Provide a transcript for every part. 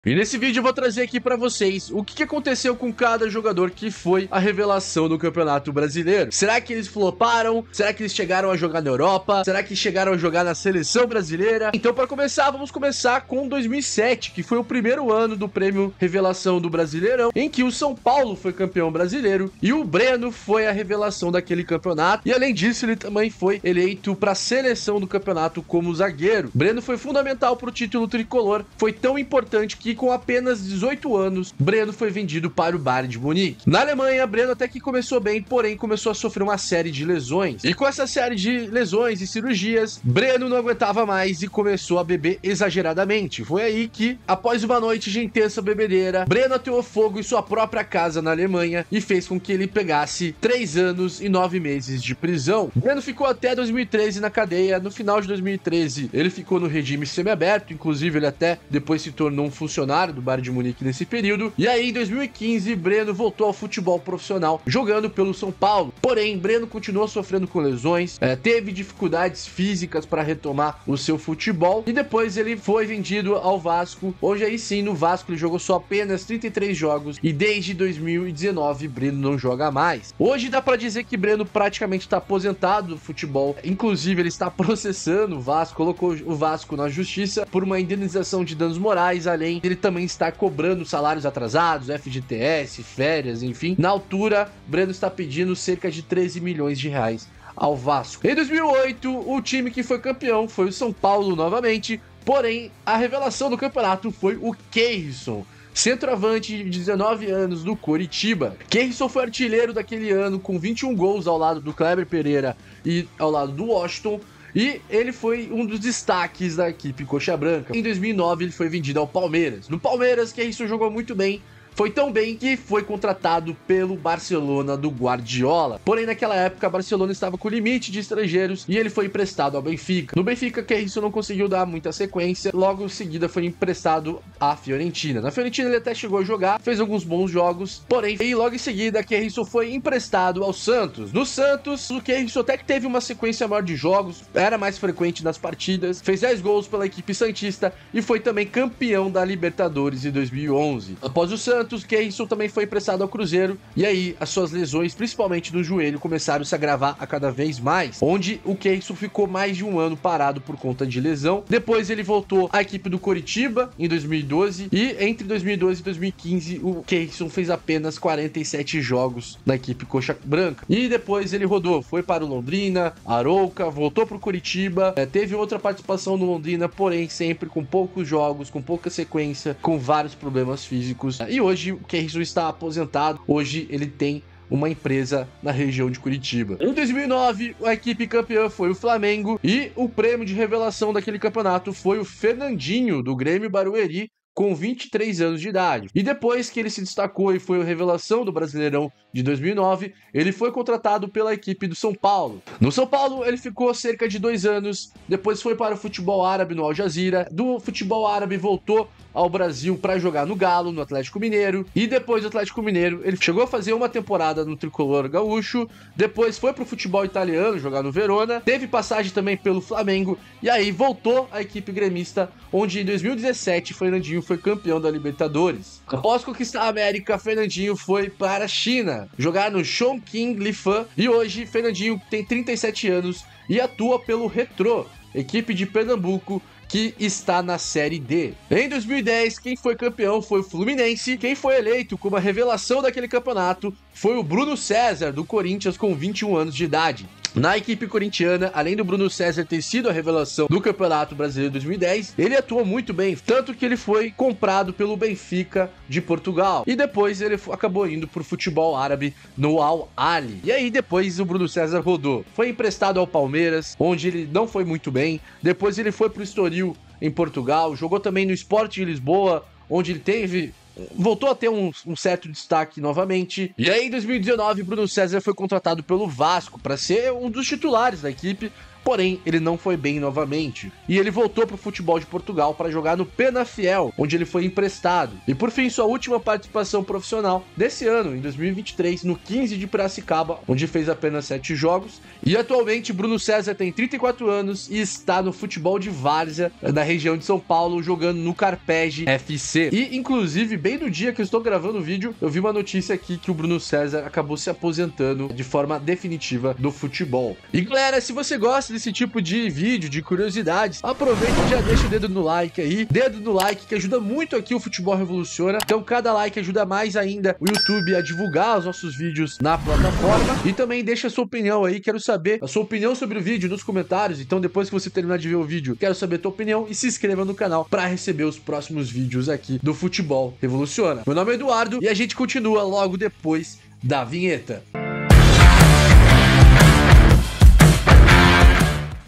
E nesse vídeo eu vou trazer aqui pra vocês o que aconteceu com cada jogador que foi a revelação do Campeonato Brasileiro. Será que eles floparam? Será que eles chegaram a jogar na Europa? Será que chegaram a jogar na Seleção Brasileira? Então, para começar, vamos começar com 2007, que foi o primeiro ano do prêmio Revelação do Brasileirão, em que o São Paulo foi campeão brasileiro e o Breno foi a revelação daquele campeonato. E além disso, ele também foi eleito para a seleção do campeonato como zagueiro. Breno foi fundamental para o título tricolor, foi tão importante que com apenas 18 anos, Breno foi vendido para o Bayern de Munique. Na Alemanha, Breno até que começou bem, porém começou a sofrer uma série de lesões. E com essa série de lesões e cirurgias, Breno não aguentava mais e começou a beber exageradamente. Foi aí que, após uma noite de intensa bebedeira, Breno ateou fogo em sua própria casa na Alemanha e fez com que ele pegasse 3 anos e 9 meses de prisão. Breno ficou até 2013 na cadeia. No final de 2013, ele ficou no regime semiaberto, inclusive ele até depois se tornou um funcionário do Bayern de Munique nesse período. E aí, em 2015, Breno voltou ao futebol profissional, jogando pelo São Paulo. Porém, Breno continuou sofrendo com lesões, teve dificuldades físicas para retomar o seu futebol e depois ele foi vendido ao Vasco. Hoje aí sim, no Vasco ele jogou só apenas 33 jogos e desde 2019 Breno não joga mais. Hoje dá para dizer que Breno praticamente está aposentado do futebol, inclusive ele está processando o Vasco, colocou o Vasco na justiça por uma indenização de danos morais, além ele também está cobrando salários atrasados, FGTS, férias, enfim. Na altura, Breno está pedindo cerca de 13 milhões de reais ao Vasco. Em 2008, o time que foi campeão foi o São Paulo novamente, porém, a revelação do campeonato foi o Keirson, centroavante de 19 anos do Coritiba. Keirson foi artilheiro daquele ano com 21 gols ao lado do Kleber Pereira e ao lado do Washington. E ele foi um dos destaques da equipe Coxa Branca. Em 2009 ele foi vendido ao Palmeiras. No Palmeiras, Keirson jogou muito bem. Foi tão bem que foi contratado pelo Barcelona do Guardiola. Porém, naquela época, o Barcelona estava com limite de estrangeiros e ele foi emprestado ao Benfica. No Benfica, Keirson não conseguiu dar muita sequência. Logo em seguida, foi emprestado à Fiorentina. Na Fiorentina, ele até chegou a jogar, fez alguns bons jogos. Porém, e logo em seguida, Keirson foi emprestado ao Santos. No Santos, o Keirson até que teve uma sequência maior de jogos, era mais frequente nas partidas, fez 10 gols pela equipe santista e foi também campeão da Libertadores em 2011. Após o Santos, Keirson também foi emprestado ao Cruzeiro e aí as suas lesões, principalmente do joelho, começaram a se agravar a cada vez mais, onde o Keirson ficou mais de um ano parado por conta de lesão. Depois ele voltou à equipe do Coritiba em 2012 e entre 2012 e 2015 o Keirson fez apenas 47 jogos na equipe Coxa Branca. E depois ele rodou, foi para o Londrina, Arouca, voltou para o Coritiba, teve outra participação no Londrina, porém sempre com poucos jogos, com pouca sequência, com vários problemas físicos. E hoje o Keirson está aposentado, hoje ele tem uma empresa na região de Curitiba. Em 2009, a equipe campeã foi o Flamengo e o prêmio de revelação daquele campeonato foi o Fernandinho, do Grêmio Barueri, com 23 anos de idade. E depois que ele se destacou e foi a revelação do Brasileirão de 2009, ele foi contratado pela equipe do São Paulo. No São Paulo, ele ficou cerca de 2 anos, depois foi para o futebol árabe no Al Jazeera, do futebol árabe voltou ao Brasil para jogar no Galo, no Atlético Mineiro, e depois do Atlético Mineiro, ele chegou a fazer uma temporada no Tricolor Gaúcho, depois foi para o futebol italiano, jogar no Verona, teve passagem também pelo Flamengo, e aí voltou à equipe gremista, onde em 2017, Fernandinho foi campeão da Libertadores. Após conquistar a América, Fernandinho foi para a China, jogar no Chongqing Lifan, e hoje Fernandinho tem 37 anos e atua pelo Retrô, equipe de Pernambuco, que está na Série D. Em 2010, quem foi campeão foi o Fluminense. Quem foi eleito como a revelação daquele campeonato foi o Bruno César, do Corinthians, com 21 anos de idade. Na equipe corintiana, além do Bruno César ter sido a revelação do Campeonato Brasileiro 2010, ele atuou muito bem, tanto que ele foi comprado pelo Benfica de Portugal. E depois ele acabou indo para o futebol árabe no Al Ahly. E aí depois o Bruno César rodou. Foi emprestado ao Palmeiras, onde ele não foi muito bem. Depois ele foi para o Estoril, em Portugal. Jogou também no Sport de Lisboa, onde ele voltou a ter um certo destaque novamente. E aí, em 2019, Bruno César foi contratado pelo Vasco para ser um dos titulares da equipe, porém ele não foi bem novamente. E ele voltou para o futebol de Portugal para jogar no Penafiel, onde ele foi emprestado. E por fim, sua última participação profissional desse ano, em 2023, no 15 de Piracicaba, onde fez apenas 7 jogos. E atualmente Bruno César tem 34 anos e está no futebol de várzea da região de São Paulo, jogando no Carpege FC. E inclusive, bem no dia que eu estou gravando o vídeo, eu vi uma notícia aqui que o Bruno César acabou se aposentando de forma definitiva do futebol. E galera, se você gosta desse tipo de vídeo, de curiosidades, aproveita e já deixa o dedo no like aí. Dedo no like que ajuda muito aqui o Futebol Revoluciona. Então cada like ajuda mais ainda o YouTube a divulgar os nossos vídeos na plataforma. E também deixa a sua opinião aí, quero saber a sua opinião sobre o vídeo nos comentários. Então depois que você terminar de ver o vídeo, quero saber a tua opinião e se inscreva no canal para receber os próximos vídeos aqui do Futebol Revoluciona. Meu nome é Eduardo e a gente continua logo depois da vinheta.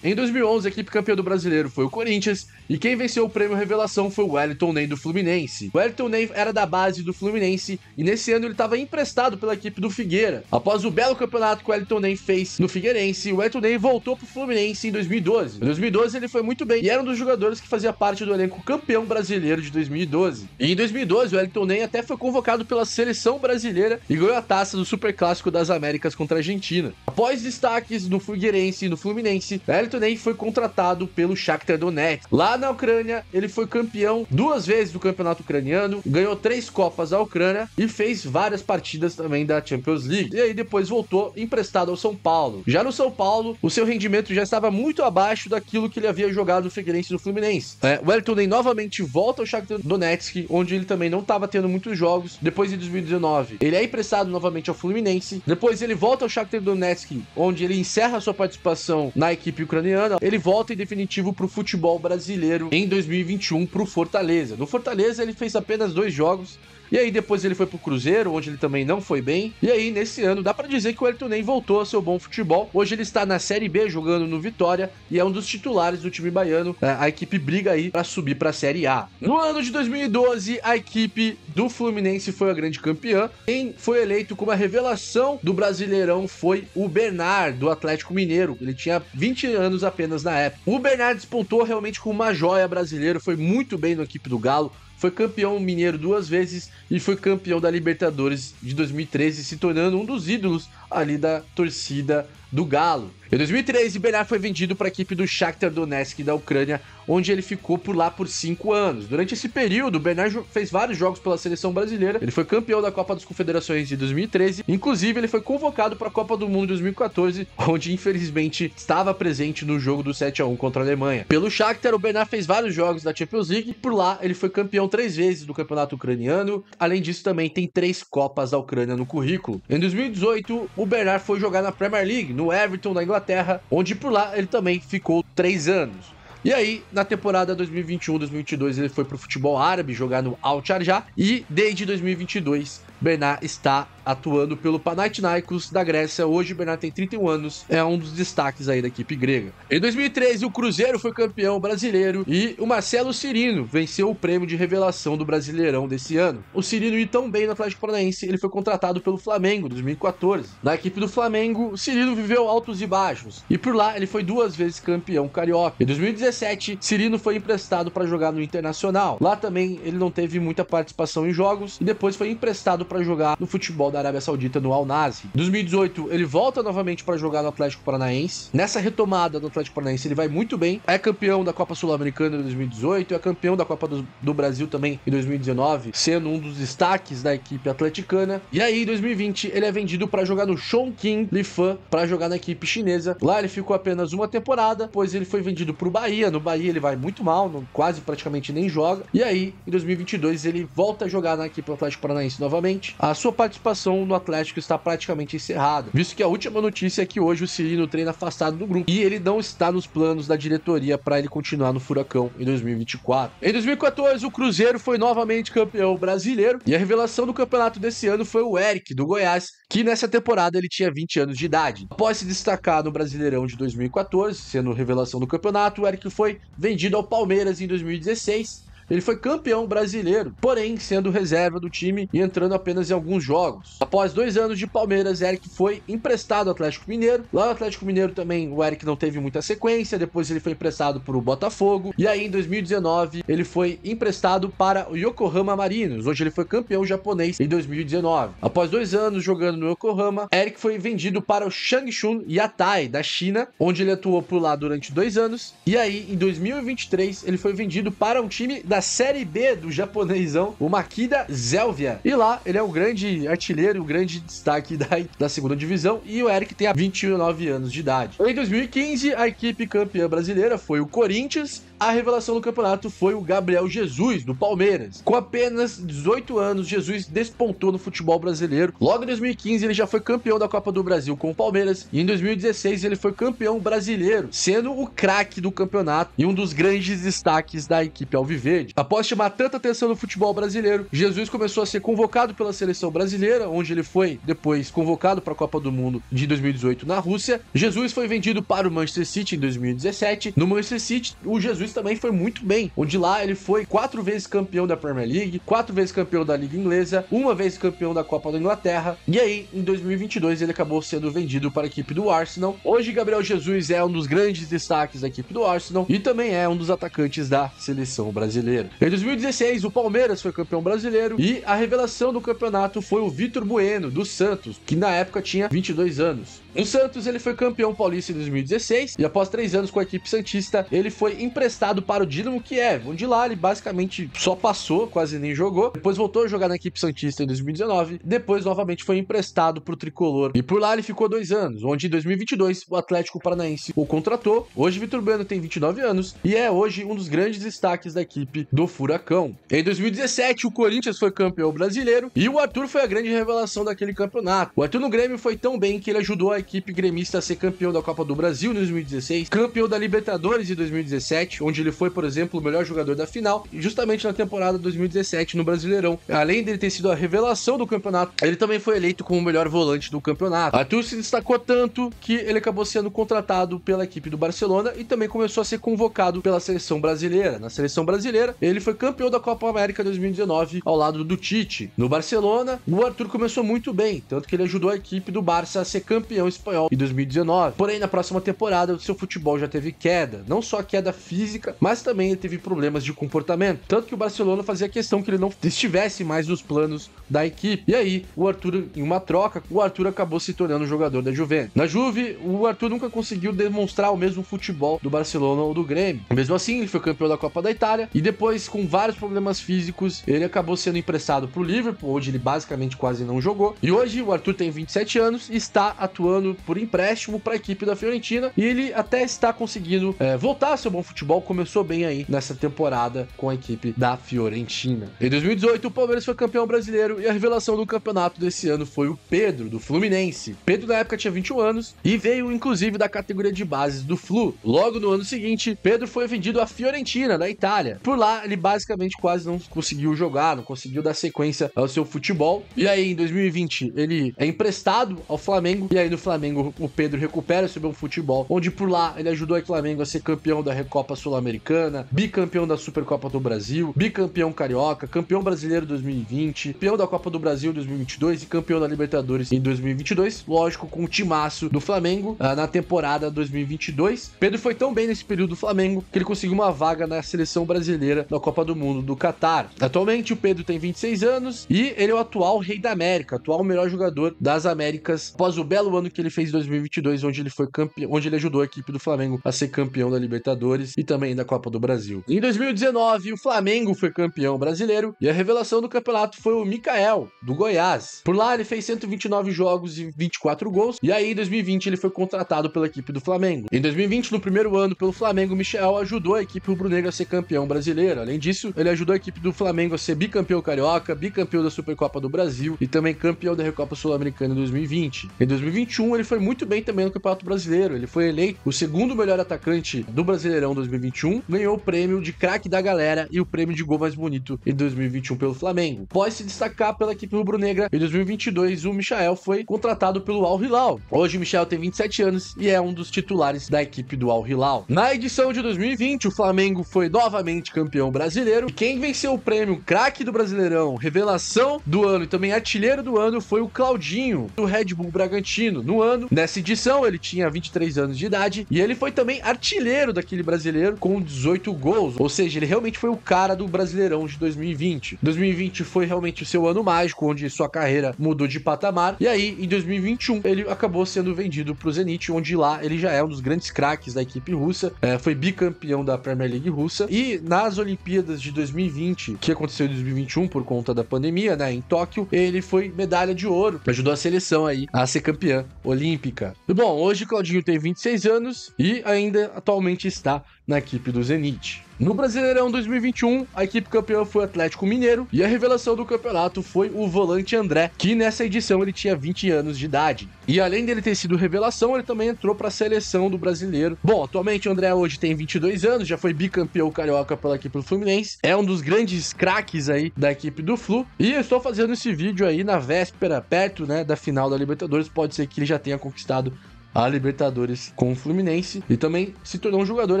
Em 2011, a equipe campeã do Brasileiro foi o Corinthians, e quem venceu o prêmio Revelação foi o Wellington Ney do Fluminense. O Wellington Ney era da base do Fluminense, e nesse ano ele estava emprestado pela equipe do Figueira. Após o belo campeonato que o Wellington Ney fez no Figueirense, o Wellington Ney voltou para o Fluminense em 2012. Em 2012 ele foi muito bem, e era um dos jogadores que fazia parte do elenco campeão brasileiro de 2012. E em 2012, o Wellington Ney até foi convocado pela seleção brasileira e ganhou a taça do Superclássico das Américas contra a Argentina. Após destaques no Figueirense e no Fluminense, Wellington Ney foi contratado pelo Shakhtar Donetsk. Lá na Ucrânia, ele foi campeão 2 vezes do campeonato ucraniano, ganhou 3 copas da Ucrânia e fez várias partidas também da Champions League. E aí depois voltou emprestado ao São Paulo. Já no São Paulo, o seu rendimento já estava muito abaixo daquilo que ele havia jogado no Figueirense e no Fluminense. O Wellington Ney novamente volta ao Shakhtar Donetsk, onde ele também não estava tendo muitos jogos. Depois, em 2019, ele é emprestado novamente ao Fluminense. Depois ele volta ao Shakhtar Donetsk, onde ele encerra sua participação na equipe ucraniana. Ele volta em definitivo para o futebol brasileiro em 2021 para o Fortaleza. No Fortaleza ele fez apenas 2 jogos. E aí depois ele foi pro Cruzeiro, onde ele também não foi bem. E aí nesse ano dá pra dizer que o Wellington Ney voltou ao seu bom futebol. Hoje ele está na Série B jogando no Vitória e é um dos titulares do time baiano. A equipe briga aí pra subir pra Série A. No ano de 2012, a equipe do Fluminense foi a grande campeã. Quem foi eleito como a revelação do Brasileirão foi o Bernard, do Atlético Mineiro. Ele tinha 20 anos apenas na época. O Bernard despontou realmente como uma joia brasileira, foi muito bem na equipe do Galo. Foi campeão mineiro 2 vezes e foi campeão da Libertadores de 2013, se tornando um dos ídolos ali da torcida do Galo. Em 2013, Bernard foi vendido para a equipe do Shakhtar Donetsk da Ucrânia, onde ele ficou por lá por 5 anos. Durante esse período, Bernard fez vários jogos pela seleção brasileira. Ele foi campeão da Copa das Confederações de 2013. Inclusive, ele foi convocado para a Copa do Mundo de 2014, onde infelizmente estava presente no jogo do 7-1 contra a Alemanha. Pelo Shakhtar, o Bernard fez vários jogos da Champions League e por lá ele foi campeão 3 vezes do campeonato ucraniano. Além disso, também tem 3 Copas da Ucrânia no currículo. Em 2018, o Bernard foi jogar na Premier League, no Everton, na Inglaterra, onde por lá ele também ficou 3 anos. E aí, na temporada 2021-2022, ele foi pro futebol árabe jogar no Al Sharjah e desde 2022, Bernard está atuando pelo Panathinaikos da Grécia. Hoje, Bernard tem 31 anos, é um dos destaques aí da equipe grega. Em 2013, o Cruzeiro foi campeão brasileiro e o Marcelo Cirino venceu o prêmio de revelação do Brasileirão desse ano. O Cirino ia tão bem no Atlético Paranaense, ele foi contratado pelo Flamengo em 2014. Na equipe do Flamengo, o Cirino viveu altos e baixos e por lá ele foi 2 vezes campeão carioca. Em 2017, Cirino foi emprestado para jogar no Internacional. Lá também ele não teve muita participação em jogos e depois foi emprestado para jogar no futebol da Arábia Saudita no Al Nassr. Em 2018, ele volta novamente para jogar no Atlético Paranaense. Nessa retomada do Atlético Paranaense, ele vai muito bem. É campeão da Copa Sul-Americana em 2018, é campeão da Copa do Brasil também em 2019, sendo um dos destaques da equipe atleticana. E aí, em 2020, ele é vendido para jogar no Chongqing Lifan, para jogar na equipe chinesa. Lá ele ficou apenas 1 temporada, pois ele foi vendido para o Bahia. No Bahia ele vai muito mal, quase praticamente nem joga. E aí, em 2022, ele volta a jogar na equipe do Atlético Paranaense novamente. A sua participação no Atlético está praticamente encerrada, visto que a última notícia é que hoje o Cirino treina afastado do grupo e ele não está nos planos da diretoria para ele continuar no Furacão em 2024. Em 2014, o Cruzeiro foi novamente campeão brasileiro e a revelação do campeonato desse ano foi o Eric, do Goiás, que nessa temporada ele tinha 20 anos de idade. Após se destacar no Brasileirão de 2014, sendo revelação do campeonato, o Eric foi vendido ao Palmeiras em 2016. ele foi campeão brasileiro, porém sendo reserva do time e entrando apenas em alguns jogos. Após 2 anos de Palmeiras, Eric foi emprestado ao Atlético Mineiro. Lá no Atlético Mineiro também o Eric não teve muita sequência, depois ele foi emprestado para o Botafogo, e aí em 2019 ele foi emprestado para o Yokohama Marinos, onde ele foi campeão japonês em 2019. Após 2 anos jogando no Yokohama, Eric foi vendido para o Changchun Yatai, da China, onde ele atuou por lá durante 2 anos, e aí em 2023 ele foi vendido para um time da Série B do japonesão, o Makida Zelvia, e lá ele é um grande artilheiro, um grande destaque da segunda divisão, e o Eric tem 29 anos de idade. Em 2015, a equipe campeã brasileira foi o Corinthians. A revelação do campeonato foi o Gabriel Jesus, do Palmeiras. Com apenas 18 anos, Jesus despontou no futebol brasileiro. Logo em 2015, ele já foi campeão da Copa do Brasil com o Palmeiras. E em 2016, ele foi campeão brasileiro, sendo o craque do campeonato e um dos grandes destaques da equipe alviverde. Após chamar tanta atenção no futebol brasileiro, Jesus começou a ser convocado pela seleção brasileira, onde ele foi depois convocado para a Copa do Mundo de 2018 na Rússia. Jesus foi vendido para o Manchester City em 2017. No Manchester City, o Jesus também foi muito bem, onde lá ele foi 4 vezes campeão da Premier League, 4 vezes campeão da Liga Inglesa, 1 vez campeão da Copa da Inglaterra, e aí em 2022 ele acabou sendo vendido para a equipe do Arsenal. Hoje Gabriel Jesus é um dos grandes destaques da equipe do Arsenal e também é um dos atacantes da seleção brasileira. Em 2016 o Palmeiras foi campeão brasileiro e a revelação do campeonato foi o Vitor Bueno, do Santos, que na época tinha 22 anos. No Santos ele foi campeão paulista em 2016 e após 3 anos com a equipe santista ele foi emprestado para o Dinamo Kiev, onde lá ele basicamente só passou, quase nem jogou. Depois voltou a jogar na equipe santista em 2019, depois novamente foi emprestado para o Tricolor e por lá ele ficou 2 anos, onde em 2022 o Atlético Paranaense o contratou. Hoje Vitor Bueno tem 29 anos e é hoje um dos grandes destaques da equipe do Furacão. Em 2017 o Corinthians foi campeão brasileiro e o Arthur foi a grande revelação daquele campeonato. O Arthur no Grêmio foi tão bem que ele ajudou a equipe gremista a ser campeão da Copa do Brasil em 2016, campeão da Libertadores em 2017, onde ele foi, por exemplo, o melhor jogador da final, e justamente na temporada 2017 no Brasileirão. Além dele ter sido a revelação do campeonato, ele também foi eleito como o melhor volante do campeonato. Arthur se destacou tanto que ele acabou sendo contratado pela equipe do Barcelona e também começou a ser convocado pela seleção brasileira. Na seleção brasileira, ele foi campeão da Copa América 2019 ao lado do Tite. No Barcelona, o Arthur começou muito bem, tanto que ele ajudou a equipe do Barça a ser campeão espanhol em 2019. Porém, na próxima temporada, o seu futebol já teve queda, não só queda física, mas também ele teve problemas de comportamento, tanto que o Barcelona fazia questão que ele não estivesse mais nos planos da equipe. E aí, o Arthur, em uma troca, o Arthur acabou se tornando jogador da Juventus. Na Juve, o Arthur nunca conseguiu demonstrar o mesmo futebol do Barcelona ou do Grêmio. Mesmo assim, ele foi campeão da Copa da Itália e depois, com vários problemas físicos, ele acabou sendo emprestado para o Liverpool, onde ele basicamente quase não jogou. E hoje, o Arthur tem 27 anos e está atuando por empréstimo para a equipe da Fiorentina e ele até está conseguindo voltar ao seu bom futebol. Começou bem aí nessa temporada com a equipe da Fiorentina. Em 2018, o Palmeiras foi campeão brasileiro e a revelação do campeonato desse ano foi o Pedro, do Fluminense. Pedro na época tinha 21 anos e veio inclusive da categoria de bases do Flu. Logo no ano seguinte, Pedro foi vendido à Fiorentina, da Itália. Por lá, ele basicamente quase não conseguiu jogar, não conseguiu dar sequência ao seu futebol. E aí, em 2020, ele é emprestado ao Flamengo e aí no Flamengo o Pedro recupera seu bom futebol, onde por lá ele ajudou o Flamengo a ser campeão da Recopa Sul-Americana, bicampeão da Supercopa do Brasil, bicampeão carioca, campeão brasileiro 2020, campeão da Copa do Brasil 2022 e campeão da Libertadores em 2022, lógico, com o timaço do Flamengo na temporada 2022. Pedro foi tão bem nesse período do Flamengo que ele conseguiu uma vaga na seleção brasileira da Copa do Mundo do Catar. Atualmente o Pedro tem 26 anos e ele é o atual rei da América, atual melhor jogador das Américas após o belo ano que ele fez em 2022, onde ele foi campeão, onde ele ajudou a equipe do Flamengo a ser campeão da Libertadores e também da Copa do Brasil. Em 2019, o Flamengo foi campeão brasileiro e a revelação do campeonato foi o Mikael, do Goiás. Por lá ele fez 129 jogos e 24 gols e aí em 2020 ele foi contratado pela equipe do Flamengo. Em 2020, no primeiro ano pelo Flamengo, o Michel ajudou a equipe rubro-negra a ser campeão brasileiro. Além disso, ele ajudou a equipe do Flamengo a ser bicampeão carioca, bicampeão da Supercopa do Brasil e também campeão da Recopa Sul-Americana em 2020. Em 2021, ele foi muito bem também no Campeonato Brasileiro. Ele foi eleito o segundo melhor atacante do Brasileirão 2021, ganhou o prêmio de craque da galera e o prêmio de gol mais bonito em 2021 pelo Flamengo. Após se destacar pela equipe rubro-negra, em 2022 o Michael foi contratado pelo Al Hilal. Hoje o Michael tem 27 anos e é um dos titulares da equipe do Al Hilal. Na edição de 2020, o Flamengo foi novamente campeão vice-campeão brasileiro. E quem venceu o prêmio craque do Brasileirão, revelação do ano e também artilheiro do ano foi o Claudinho, do Red Bull Bragantino. No ano, nessa edição, ele tinha 23 anos de idade e ele foi também artilheiro daquele brasileiro com 18 gols. Ou seja, ele realmente foi o cara do Brasileirão de 2020. 2020 foi realmente o seu ano mágico, onde sua carreira mudou de patamar. E aí, em 2021, ele acabou sendo vendido pro Zenit, onde lá ele já é um dos grandes craques da equipe russa. Foi bicampeão da Premier League russa. E nas Olimpíadas de 2020, que aconteceu em 2021 por conta da pandemia, né, em Tóquio, ele foi medalha de ouro. Ajudou a seleção aí a ser campeã olímpica. E bom, hoje Claudinho tem 26 anos e ainda atualmente está na equipe do Zenit. No Brasileirão 2021, a equipe campeã foi o Atlético Mineiro e a revelação do campeonato foi o volante André, que nessa edição ele tinha 20 anos de idade. E além dele ter sido revelação, ele também entrou para a seleção do brasileiro. Bom, atualmente o André hoje tem 22 anos, já foi bicampeão carioca pela equipe do Fluminense, é um dos grandes craques aí da equipe do Flu. E eu estou fazendo esse vídeo aí na véspera, perto, né, da final da Libertadores. Pode ser que ele já tenha conquistado a Libertadores com o Fluminense e também se tornou um jogador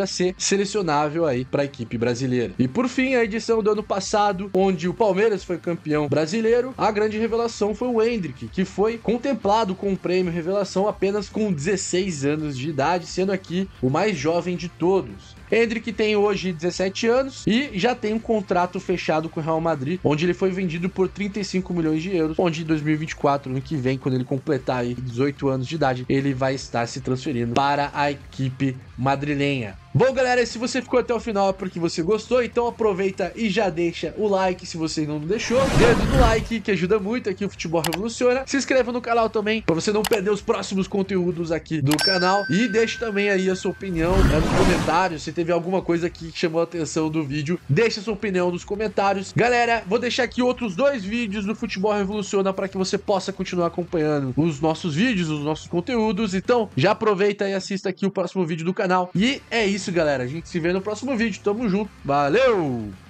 a ser selecionável aí para a equipe brasileira. E por fim, a edição do ano passado, onde o Palmeiras foi campeão brasileiro, a grande revelação foi o Endrick, que foi contemplado com o prêmio Revelação apenas com 16 anos de idade, sendo aqui o mais jovem de todos. Endrick tem hoje 17 anos e já tem um contrato fechado com o Real Madrid, onde ele foi vendido por 35 milhões de euros, onde em 2024, ano que vem, quando ele completar aí 18 anos de idade, ele vai estar se transferindo para a equipe madrilenha. Bom, galera, se você ficou até o final é porque você gostou, então aproveita e já deixa o like se você não deixou. Dedo no like, que ajuda muito aqui o Futebol Revoluciona. Se inscreva no canal também, para você não perder os próximos conteúdos aqui do canal. E deixe também aí a sua opinião nos comentários. Se teve alguma coisa aqui que chamou a atenção do vídeo, deixe a sua opinião nos comentários. Galera, vou deixar aqui outros 2 vídeos do Futebol Revoluciona para que você possa continuar acompanhando os nossos vídeos, os nossos conteúdos. Então, já aproveita e assista aqui o próximo vídeo do canal. E é isso, galera. A gente se vê no próximo vídeo. Tamo junto. Valeu!